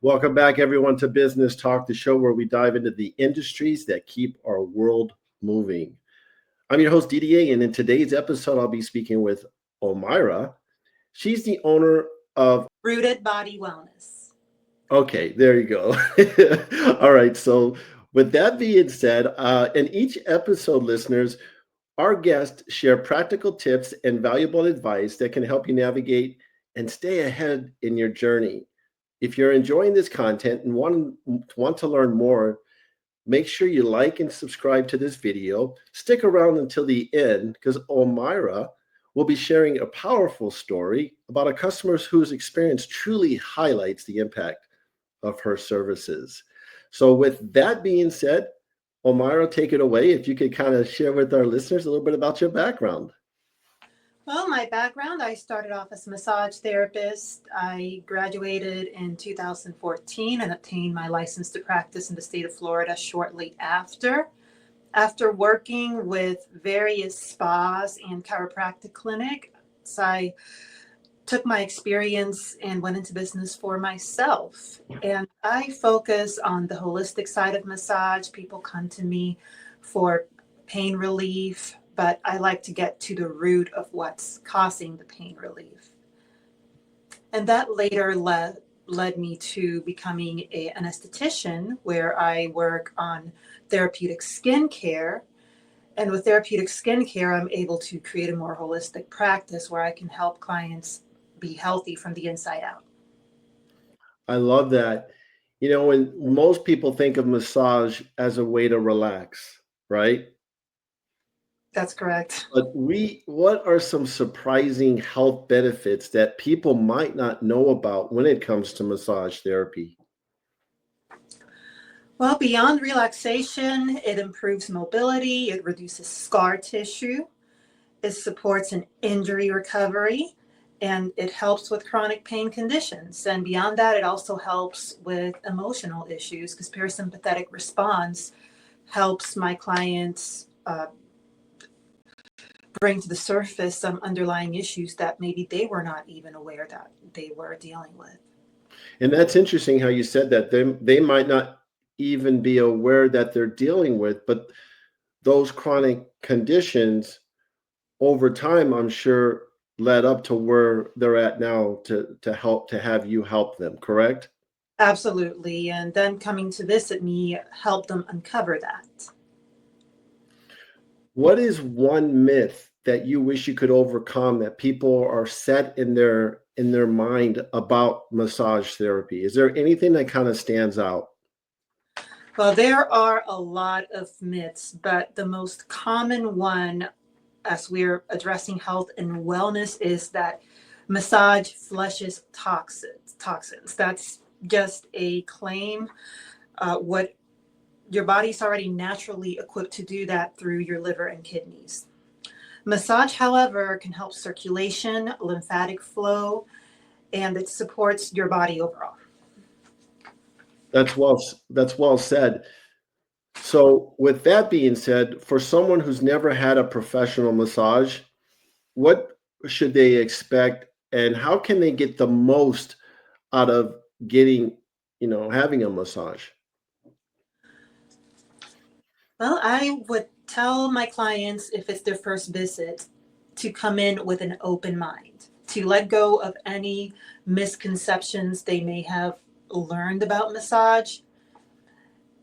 Welcome back, everyone, to Business Talk, the show where we dive into the industries that keep our world moving. I'm your host, DDA, and in today's episode, I'll be speaking with Omayra. She's the owner of Rooted Body Wellness. Okay, there you go. All right. So, with that being said, in each episode, listeners, our guests share practical tips and valuable advice that can help you navigate and stay ahead in your journey. If you're enjoying this content and want to learn more, make sure you like and subscribe to this video. Stick around until the end because Omayra will be sharing a powerful story about a customer whose experience truly highlights the impact of her services. So with that being said, Omayra, take it away. If you could kind of share with our listeners a little bit about your background. Well, my background, I started off as a massage therapist. I graduated in 2014 and obtained my license to practice in the state of Florida shortly after. After working with various spas and chiropractic clinics, I took my experience and went into business for myself. And I focus on the holistic side of massage. People come to me for pain relief, but I like to get to the root of what's causing the pain relief. And that later led me to becoming an esthetician, where I work on therapeutic skincare. And with therapeutic skincare, I'm able to create a more holistic practice where I can help clients be healthy from the inside out. I love that. You know, when most people think of massage as a way to relax, right? That's correct. But what are some surprising health benefits that people might not know about when it comes to massage therapy? Well, beyond relaxation, it improves mobility, it reduces scar tissue, it supports an injury recovery, and it helps with chronic pain conditions. And beyond that, it also helps with emotional issues because parasympathetic response helps my clients bring to the surface some underlying issues that maybe they were not even aware that they were dealing with. And that's interesting how you said that. They might not even be aware that they're dealing with, but those chronic conditions over time, I'm sure, led up to where they're at now to have you help them, correct? Absolutely. And then coming to visit me helped them uncover that. What is one myth that you wish you could overcome that people are set in their mind about massage therapy? Is there anything that kind of stands out? Well, there are a lot of myths, but the most common one, as we're addressing health and wellness, is that massage flushes toxins. That's just a claim. What your body's already naturally equipped to do that through your liver and kidneys. Massage, however, can help circulation, lymphatic flow, and it supports your body overall. That's well said. So, with that being said, for someone who's never had a professional massage, what should they expect and how can they get the most out of having a massage? Well, I would tell my clients, if it's their first visit, to come in with an open mind, to let go of any misconceptions they may have learned about massage.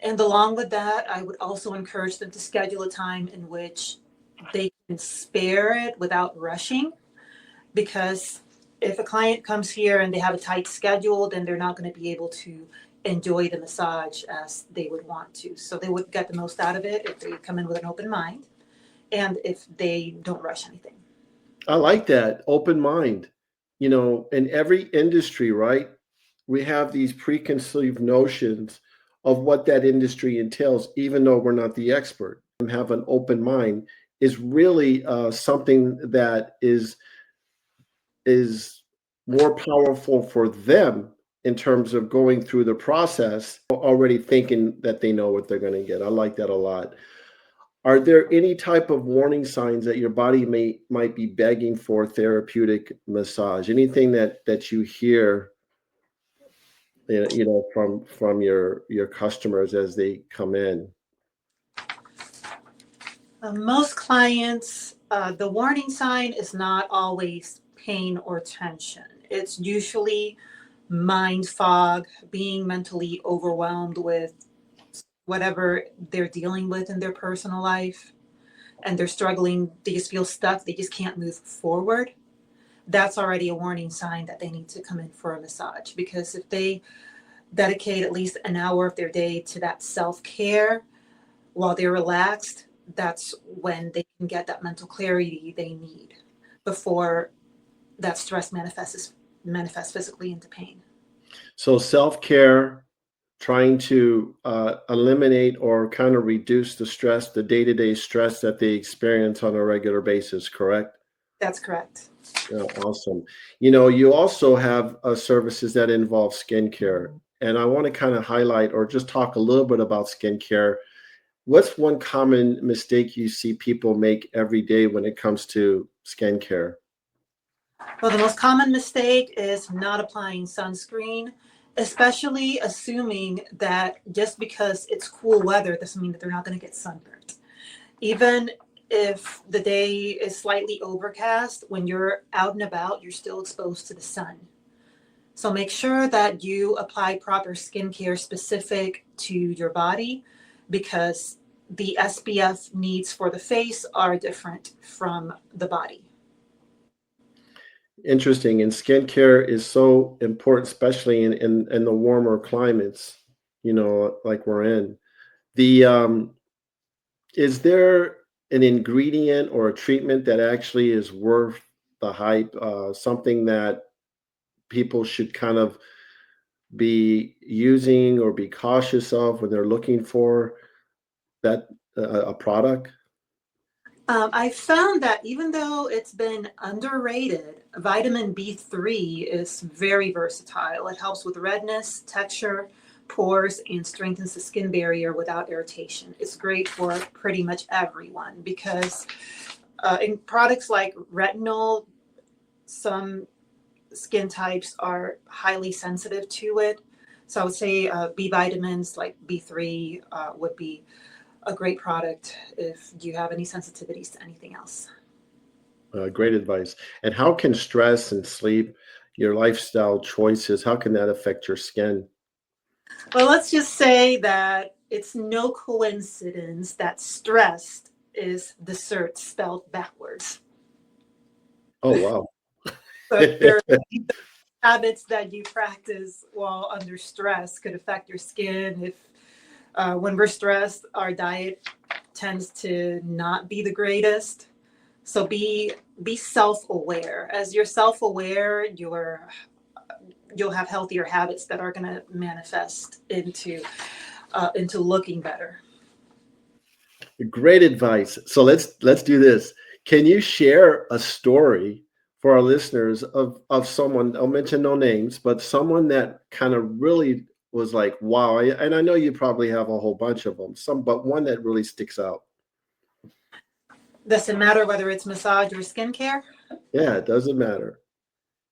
And along with that, I would also encourage them to schedule a time in which they can spare it without rushing. Because if a client comes here and they have a tight schedule, then they're not going to be able to enjoy the massage as they would want to. So they would get the most out of it if they come in with an open mind and if they don't rush anything. I like that open mind. In every industry, right? We have these preconceived notions of what that industry entails, even though we're not the expert. And have an open mind is really something that is more powerful for them in terms of going through the process, already thinking that they know what they're going to get. I like that a lot. Are there any type of warning signs that your body might be begging for therapeutic massage? Anything that you hear from your customers as they come in? Most clients, the warning sign is not always pain or tension. It's usually mind fog, being mentally overwhelmed with whatever they're dealing with in their personal life, and they're struggling. They just feel stuck. They just can't move forward. That's already a warning sign that they need to come in for a massage, because if they dedicate at least an hour of their day to that self care while they're relaxed, that's when they can get that mental clarity they need before that stress manifests physically into pain. So self-care, trying to eliminate or kind of reduce the stress, the day-to-day stress that they experience on a regular basis, correct? That's correct. Yeah, awesome. You also have services that involve skincare, and I want to kind of highlight or just talk a little bit about skincare. What's one common mistake you see people make every day when it comes to skincare? Well, the most common mistake is not applying sunscreen, especially assuming that just because it's cool weather doesn't mean that they're not going to get sunburnt. Even if the day is slightly overcast, when you're out and about, you're still exposed to the sun. So make sure that you apply proper skincare specific to your body, because the SPF needs for the face are different from the body. Interesting. And skincare is so important, especially in the warmer climates, like we're in. The Is there an ingredient or a treatment that actually is worth the hype? Something that people should kind of be using or be cautious of when they're looking for that a product? I found that even though it's been underrated, vitamin B3 is very versatile. It helps with redness, texture, pores, and strengthens the skin barrier without irritation. It's great for pretty much everyone because in products like retinol, some skin types are highly sensitive to it. So I would say B vitamins like B3 would be a great product if you have any sensitivities to anything else. Great advice. And how can stress and sleep, your lifestyle choices, how can that affect your skin? Well, let's just say that it's no coincidence that stressed is dessert spelled backwards. Oh, wow. So if there are habits that you practice while under stress could affect your skin. If when we're stressed, our diet tends to not be the greatest. So be self-aware. As you're self-aware, you'll have healthier habits that are going to manifest into looking better. Great advice. So let's do this. Can you share a story for our listeners of someone? I'll mention no names, but someone that kind of really was like, wow. And I know you probably have a whole bunch of them, but one that really sticks out. Does it matter whether it's massage or skincare? Yeah, it doesn't matter.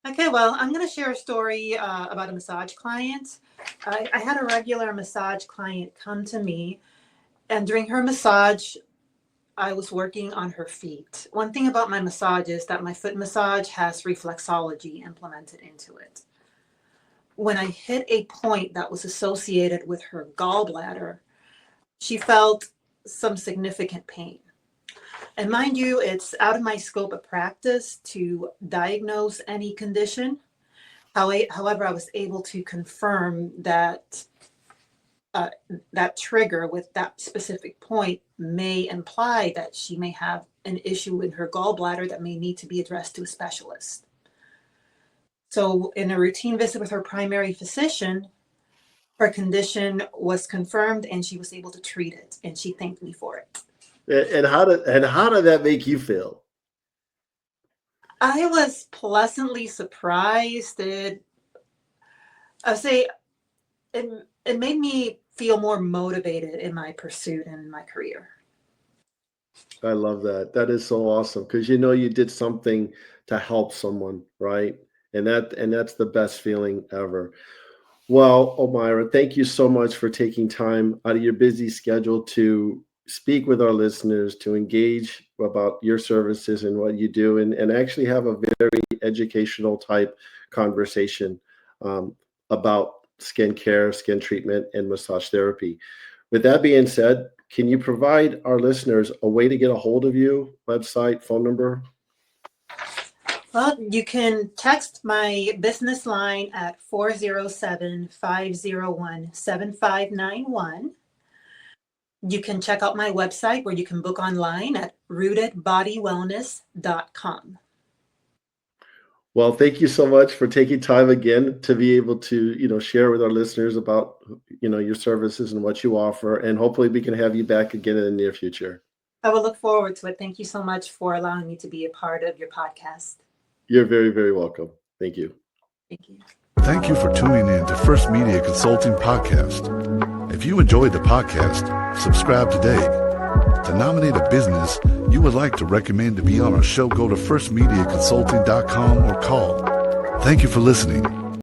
Okay, well, I'm going to share a story about a massage client. I had a regular massage client come to me, and during her massage, I was working on her feet. One thing about my massage is that my foot massage has reflexology implemented into it. When I hit a point that was associated with her gallbladder, she felt some significant pain. And mind you, it's out of my scope of practice to diagnose any condition. However, I was able to confirm that uh, that trigger with that specific point may imply that she may have an issue in her gallbladder that may need to be addressed to a specialist. So, in a routine visit with her primary physician, her condition was confirmed and she was able to treat it, and she thanked me for it. And how did that make you feel? I was pleasantly surprised. I say it made me feel more motivated in my pursuit and my career. I love that. That is so awesome because you did something to help someone, right? And that's the best feeling ever. Well, Omayra, thank you so much for taking time out of your busy schedule to speak with our listeners, to engage about your services and what you do, and actually have a very educational type conversation um, about skincare, skin treatment, and massage therapy. With that being said, can you provide our listeners a way to get a hold of you, website, phone number? Well, you can text my business line at 407-501-7591. You can check out my website where you can book online at rootedbodywellness.com. Well, thank you so much for taking time again to be able to, share with our listeners about, your services and what you offer. And hopefully we can have you back again in the near future. I will look forward to it. Thank you so much for allowing me to be a part of your podcast. You're very, very welcome. Thank you. Thank you. Thank you for tuning in to First Media Consulting Podcast. If you enjoyed the podcast, subscribe today. To nominate a business you would like to recommend to be on our show, go to firstmediaconsulting.com or call. Thank you for listening.